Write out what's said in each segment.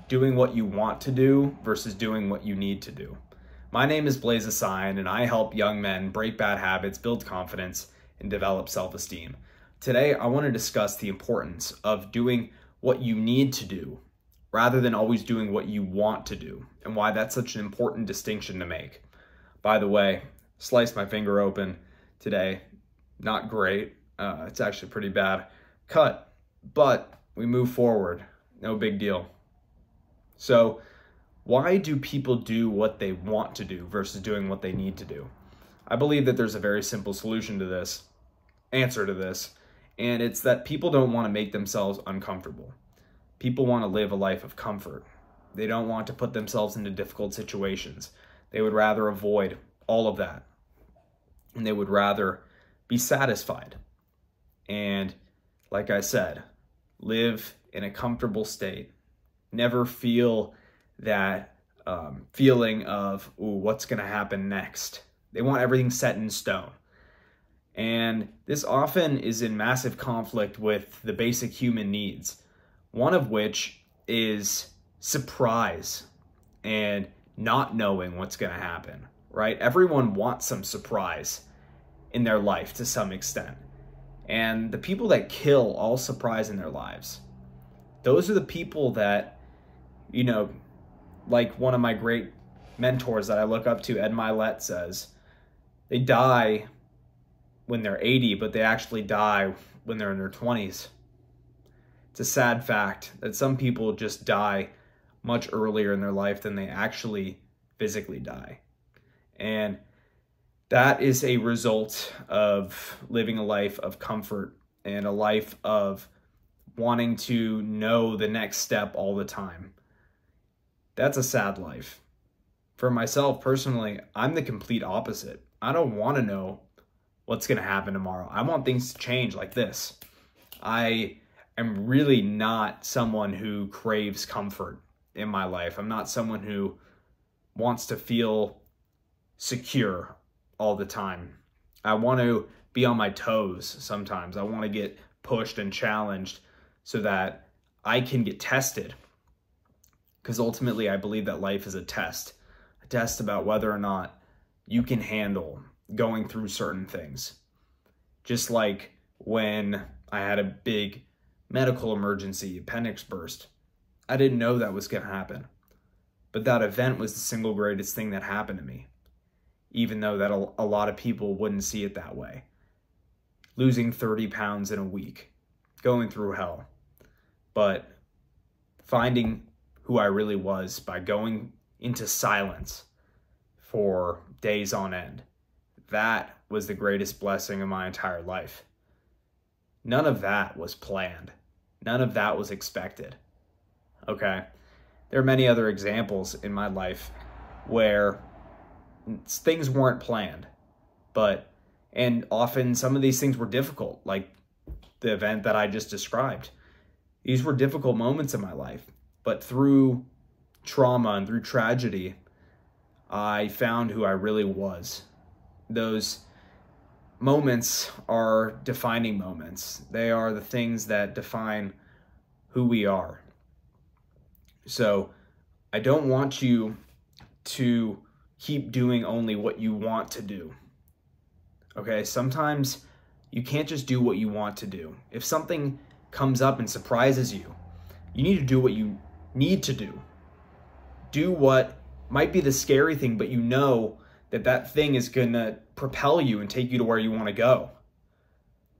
doing what you want to do versus doing what you need to do. My name is Blaze Assign, and I help young men break bad habits, build confidence, and develop self-esteem. Today, I want to discuss the importance of doing what you need to do rather than always doing what you want to do, and why that's such an important distinction to make. By the way, sliced my finger open today. Not great. It's actually pretty bad cut, but we move forward. No big deal. So why do people do what they want to do versus doing what they need to do? I believe that there's a very simple solution to this, answer to this, and it's that people don't want to make themselves uncomfortable. People want to live a life of comfort. They don't want to put themselves into difficult situations. They would rather avoid all of that. And they would rather be satisfied. And like I said, live in a comfortable state. Never feel that feeling of, ooh, what's going to happen next? They want everything set in stone. And this often is in massive conflict with the basic human needs, one of which is surprise and not knowing what's going to happen, right? Everyone wants some surprise in their life to some extent. And the people that kill all surprise in their lives, those are the people that, you know, like one of my great mentors that I look up to, Ed Mylett, says, they die when they're 80, but they actually die when they're in their 20s. It's a sad fact that some people just die much earlier in their life than they actually physically die. And that is a result of living a life of comfort and a life of wanting to know the next step all the time. That's a sad life. For myself personally, I'm the complete opposite. I don't want to know what's going to happen tomorrow. I want things to change like this. I am really not someone who craves comfort in my life. I'm not someone who wants to feel secure all the time. I want to be on my toes sometimes. I want to get pushed and challenged so that I can get tested. Because ultimately, I believe that life is a test about whether or not you can handle going through certain things. Just like when I had a big medical emergency, appendix burst. I didn't know that was going to happen. But that event was the single greatest thing that happened to me. Even though that a lot of people wouldn't see it that way. Losing 30 pounds in a week. Going through hell. But finding who I really was by going into silence for days on end. That was the greatest blessing of my entire life. None of that was planned. None of that was expected. Okay? There are many other examples in my life where things weren't planned, and often some of these things were difficult, like the event that I just described. These were difficult moments in my life, but through trauma and through tragedy, I found who I really was. Those moments are defining moments. They are the things that define who we are. So I don't want you to keep doing only what you want to do. Okay, sometimes you can't just do what you want to do. If something comes up and surprises you, you need to do what you need to do. Do what might be the scary thing, but you know that that thing is going to propel you and take you to where you want to go.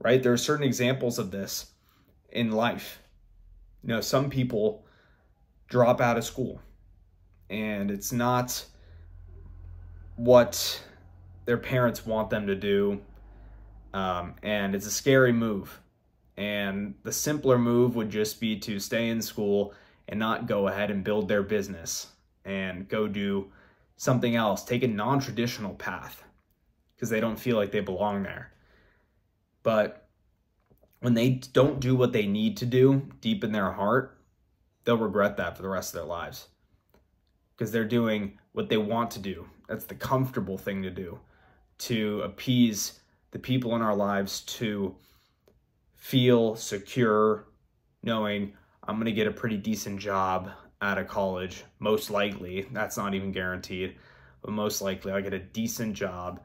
Right? There are certain examples of this in life. You know, some people drop out of school and it's not what their parents want them to do, and it's a scary move. And the simpler move would just be to stay in school and not go ahead and build their business and go do something else, take a non-traditional path because they don't feel like they belong there. But when they don't do what they need to do deep in their heart, they'll regret that for the rest of their lives because they're doing what they want to do. That's the comfortable thing to do, to appease the people in our lives, to feel secure, knowing I'm going to get a pretty decent job out of college, most likely. That's not even guaranteed, but most likely I'll get a decent job,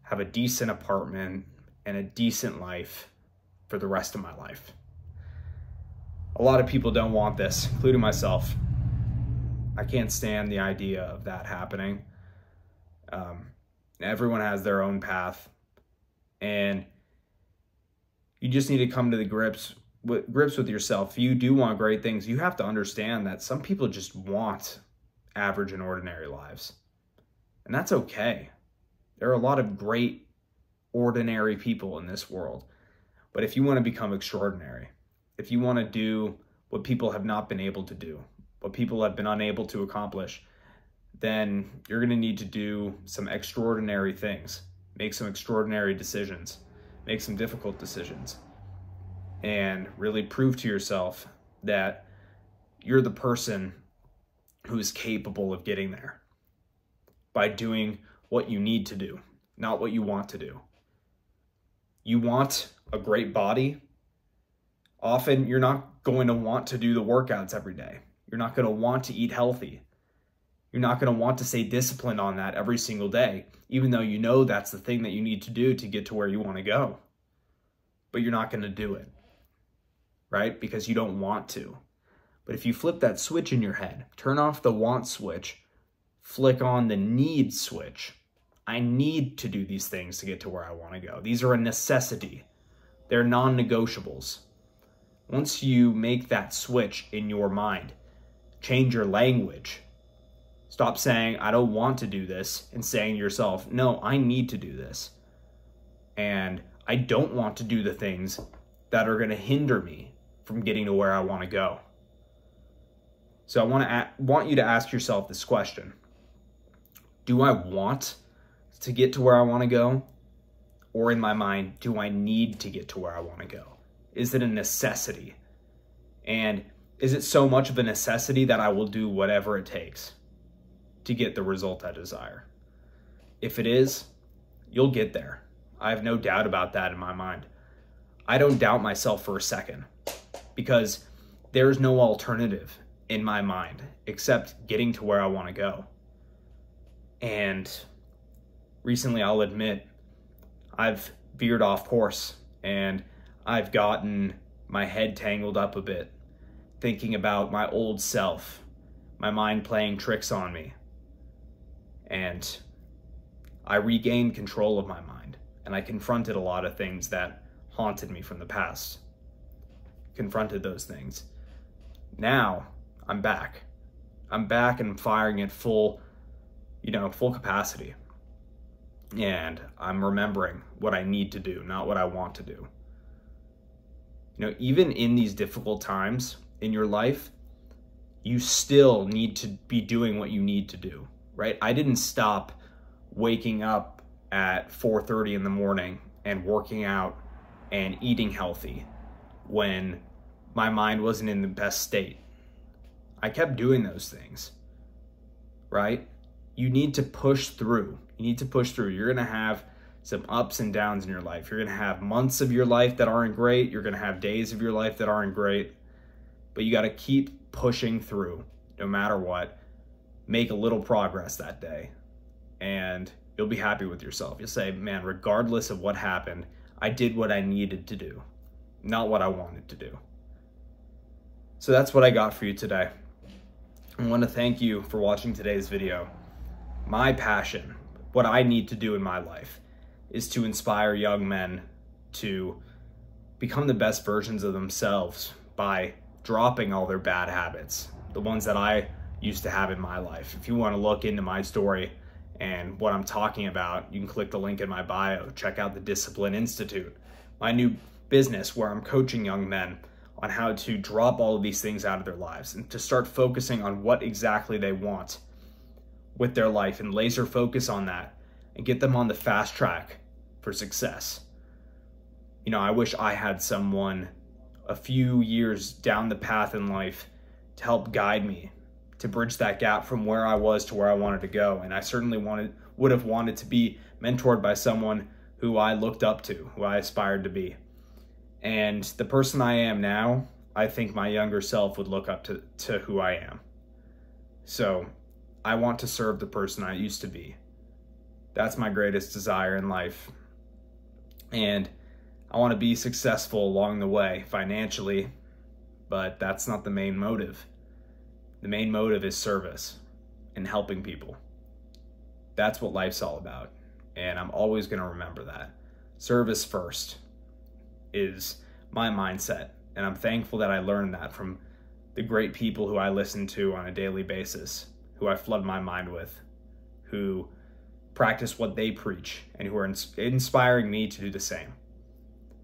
have a decent apartment, and a decent life for the rest of my life. A lot of people don't want this, including myself. I can't stand the idea of that happening. Everyone has their own path, and you just need to come to the grips with yourself. If you do want great things, you have to understand that some people just want average and ordinary lives, and that's okay. There are a lot of great ordinary people in this world, but if you want to become extraordinary, if you want to do what people have not been able to do, what people have been unable to accomplish, then you're going to need to do some extraordinary things, make some extraordinary decisions, make some difficult decisions, and really prove to yourself that you're the person who is capable of getting there by doing what you need to do, not what you want to do. You want a great body. Often you're not going to want to do the workouts every day. You're not going to want to eat healthy. You're not going to want to stay disciplined on that every single day, even though you know that's the thing that you need to do to get to where you want to go. But you're not going to do it, right? Because you don't want to. But if you flip that switch in your head, turn off the want switch, flick on the need switch. I need to do these things to get to where I want to go. These are a necessity. They're non-negotiables. Once you make that switch in your mind, change your language. Stop saying, I don't want to do this, and saying to yourself, no, I need to do this. And I don't want to do the things that are going to hinder me from getting to where I want to go. So I want you to ask yourself this question. Do I want to get to where I want to go? Or in my mind, do I need to get to where I want to go? Is it a necessity? And is it so much of a necessity that I will do whatever it takes to get the result I desire? If it is, you'll get there. I have no doubt about that in my mind. I don't doubt myself for a second, because there's no alternative in my mind except getting to where I want to go. And recently, I'll admit, I've veered off course, and I've gotten my head tangled up a bit, thinking about my old self, my mind playing tricks on me. And I regained control of my mind, and I confronted a lot of things that haunted me from the past. Confronted those things. Now I'm back. I'm back and firing at full capacity. And I'm remembering what I need to do, not what I want to do. Even in these difficult times in your life, you still need to be doing what you need to do, right? I didn't stop waking up at 4:30 in the morning and working out and eating healthy when my mind wasn't in the best state. I kept doing those things, right? You need to push through. You need to push through. You're going to have some ups and downs in your life. You're going to have months of your life that aren't great. You're going to have days of your life that aren't great. But you got to keep pushing through no matter what. Make a little progress that day, and you'll be happy with yourself. You'll say, man, regardless of what happened, I did what I needed to do, not what I wanted to do. So that's what I got for you today. I want to thank you for watching today's video. My passion, what I need to do in my life, is to inspire young men to become the best versions of themselves by dropping all their bad habits, the ones that I used to have in my life. If you want to look into my story and what I'm talking about, you can click the link in my bio. Check out the Discipline Institute, my new business where I'm coaching young men on how to drop all of these things out of their lives and to start focusing on what exactly they want with their life and laser focus on that and get them on the fast track for success. I wish I had someone a few years down the path in life to help guide me, to bridge that gap from where I was to where I wanted to go. And I certainly would have wanted to be mentored by someone who I looked up to, who I aspired to be. And the person I am now, I think my younger self would look up to who I am. So I want to serve the person I used to be. That's my greatest desire in life. And I want to be successful along the way financially, but that's not the main motive. The main motive is service and helping people. That's what life's all about. And I'm always going to remember that. Service first is my mindset. And I'm thankful that I learned that from the great people who I listen to on a daily basis, who I flood my mind with, who practice what they preach, and who are inspiring me to do the same.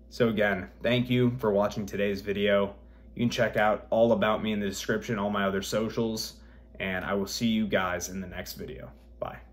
So again, thank you for watching today's video. You can check out all about me in the description, all my other socials, and I will see you guys in the next video. Bye.